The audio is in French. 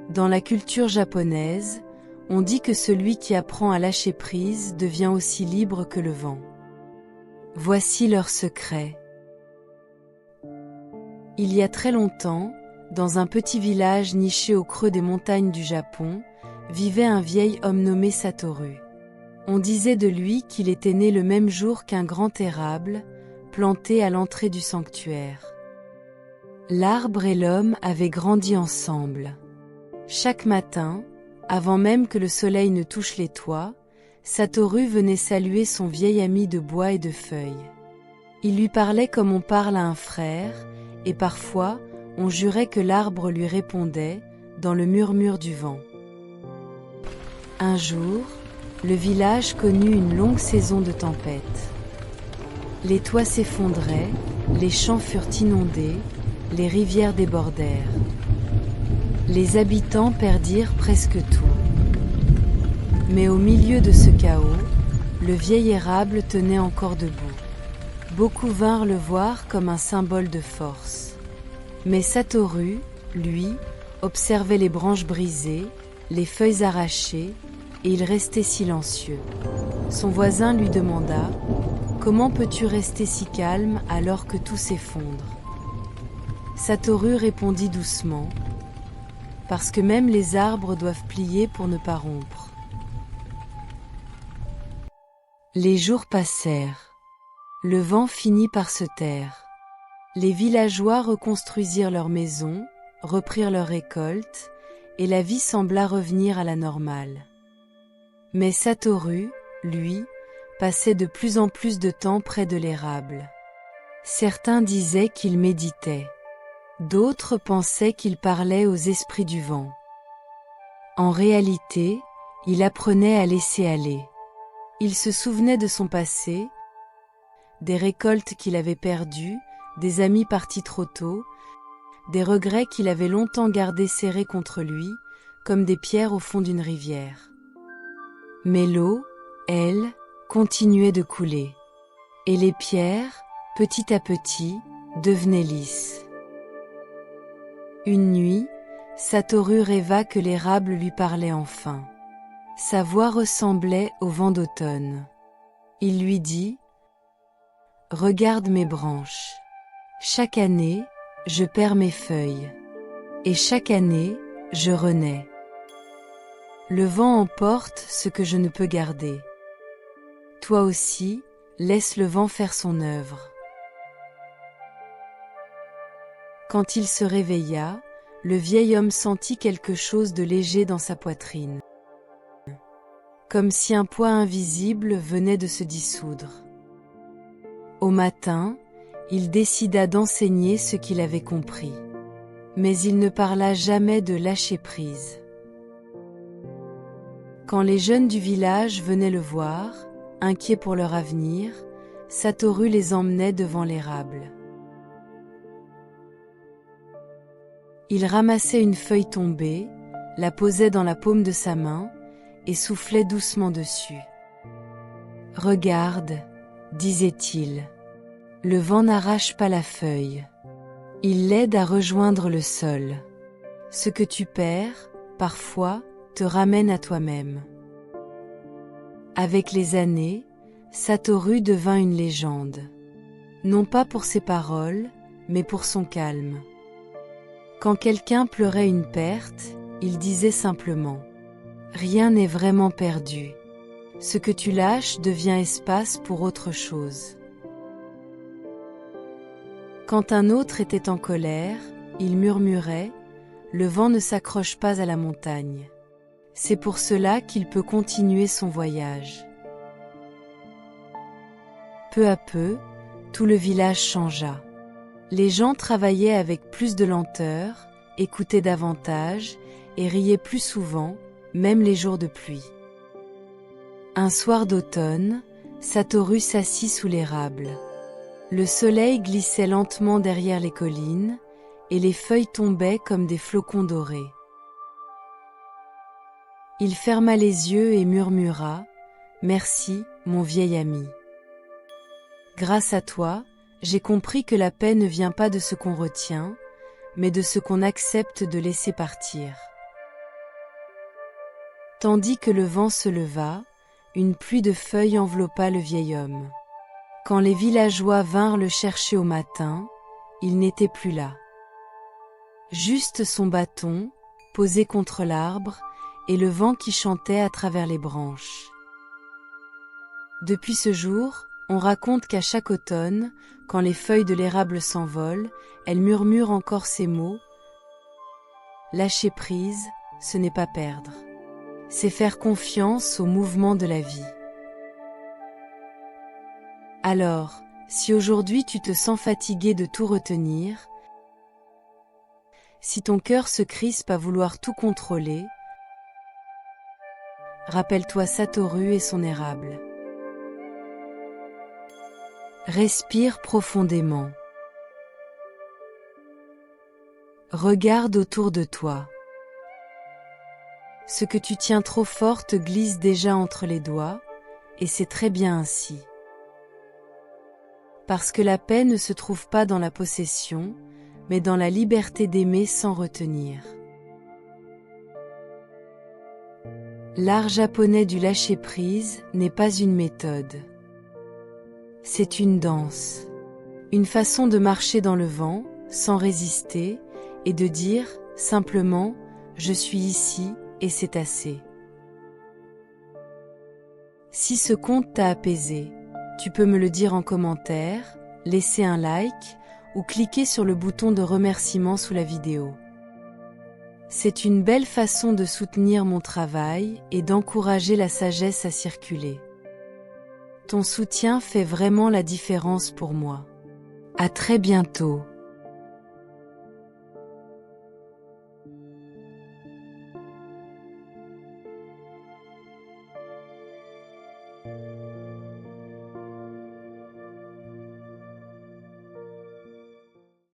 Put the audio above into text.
Dans la culture japonaise, on dit que celui qui apprend à lâcher prise devient aussi libre que le vent. Voici leur secret. Il y a très longtemps, dans un petit village niché au creux des montagnes du Japon, vivait un vieil homme nommé Satoru. On disait de lui qu'il était né le même jour qu'un grand érable, planté à l'entrée du sanctuaire. L'arbre et l'homme avaient grandi ensemble. Chaque matin, avant même que le soleil ne touche les toits, Satoru venait saluer son vieil ami de bois et de feuilles. Il lui parlait comme on parle à un frère, et parfois, on jurait que l'arbre lui répondait, dans le murmure du vent. Un jour, le village connut une longue saison de tempête. Les toits s'effondraient, les champs furent inondés, les rivières débordèrent. Les habitants perdirent presque tout. Mais au milieu de ce chaos, le vieil érable tenait encore debout. Beaucoup vinrent le voir comme un symbole de force. Mais Satoru, lui, observait les branches brisées, les feuilles arrachées, et il restait silencieux. Son voisin lui demanda « Comment peux-tu rester si calme alors que tout s'effondre ?» Satoru répondit doucement « Parce que même les arbres doivent plier pour ne pas rompre. » Les jours passèrent. Le vent finit par se taire. Les villageois reconstruisirent leurs maisons, reprirent leurs récoltes, et la vie sembla revenir à la normale. Mais Satoru, lui, passait de plus en plus de temps près de l'érable. Certains disaient qu'il méditait. D'autres pensaient qu'il parlait aux esprits du vent. En réalité, il apprenait à laisser aller. Il se souvenait de son passé, des récoltes qu'il avait perdues, des amis partis trop tôt, des regrets qu'il avait longtemps gardés serrés contre lui, comme des pierres au fond d'une rivière. Mais l'eau, elle, continuait de couler. Et les pierres, petit à petit, devenaient lisses. Une nuit, Satoru rêva que l'érable lui parlait enfin. Sa voix ressemblait au vent d'automne. Il lui dit « Regarde mes branches. Chaque année, je perds mes feuilles. Et chaque année, je renais. Le vent emporte ce que je ne peux garder. Toi aussi, laisse le vent faire son œuvre. » Quand il se réveilla, le vieil homme sentit quelque chose de léger dans sa poitrine. Comme si un poids invisible venait de se dissoudre. Au matin, il décida d'enseigner ce qu'il avait compris. Mais il ne parla jamais de lâcher prise. Quand les jeunes du village venaient le voir, inquiets pour leur avenir, Satoru les emmenait devant l'érable. Il ramassait une feuille tombée, la posait dans la paume de sa main et soufflait doucement dessus. « Regarde, disait-il, le vent n'arrache pas la feuille. Il l'aide à rejoindre le sol. Ce que tu perds, parfois, te ramène à toi-même. » Avec les années, Satoru devint une légende. Non pas pour ses paroles, mais pour son calme. Quand quelqu'un pleurait une perte, il disait simplement « Rien n'est vraiment perdu. Ce que tu lâches devient espace pour autre chose. » Quand un autre était en colère, il murmurait « Le vent ne s'accroche pas à la montagne. C'est pour cela qu'il peut continuer son voyage. » Peu à peu, tout le village changea. Les gens travaillaient avec plus de lenteur, écoutaient davantage et riaient plus souvent, même les jours de pluie. Un soir d'automne, Satoru s'assit sous l'érable. Le soleil glissait lentement derrière les collines, et les feuilles tombaient comme des flocons dorés. Il ferma les yeux et murmura « Merci, mon vieil ami. Grâce à toi, j'ai compris que la paix ne vient pas de ce qu'on retient, mais de ce qu'on accepte de laisser partir. » Tandis que le vent se leva, une pluie de feuilles enveloppa le vieil homme. Quand les villageois vinrent le chercher au matin, il n'était plus là. Juste son bâton, posé contre l'arbre, et le vent qui chantait à travers les branches. Depuis ce jour, on raconte qu'à chaque automne, quand les feuilles de l'érable s'envolent, elle murmure encore ces mots. Lâcher prise, ce n'est pas perdre. C'est faire confiance au mouvement de la vie. Alors, si aujourd'hui tu te sens fatigué de tout retenir, si ton cœur se crispe à vouloir tout contrôler, rappelle-toi Satoru et son érable. Respire profondément. Regarde autour de toi. Ce que tu tiens trop fort te glisse déjà entre les doigts, et c'est très bien ainsi. Parce que la paix ne se trouve pas dans la possession, mais dans la liberté d'aimer sans retenir. L'art japonais du lâcher-prise n'est pas une méthode. C'est une danse. Une façon de marcher dans le vent, sans résister, et de dire, simplement, je suis ici, et c'est assez. Si ce conte t'a apaisé, tu peux me le dire en commentaire, laisser un like, ou cliquer sur le bouton de remerciement sous la vidéo. C'est une belle façon de soutenir mon travail et d'encourager la sagesse à circuler. Ton soutien fait vraiment la différence pour moi. À très bientôt.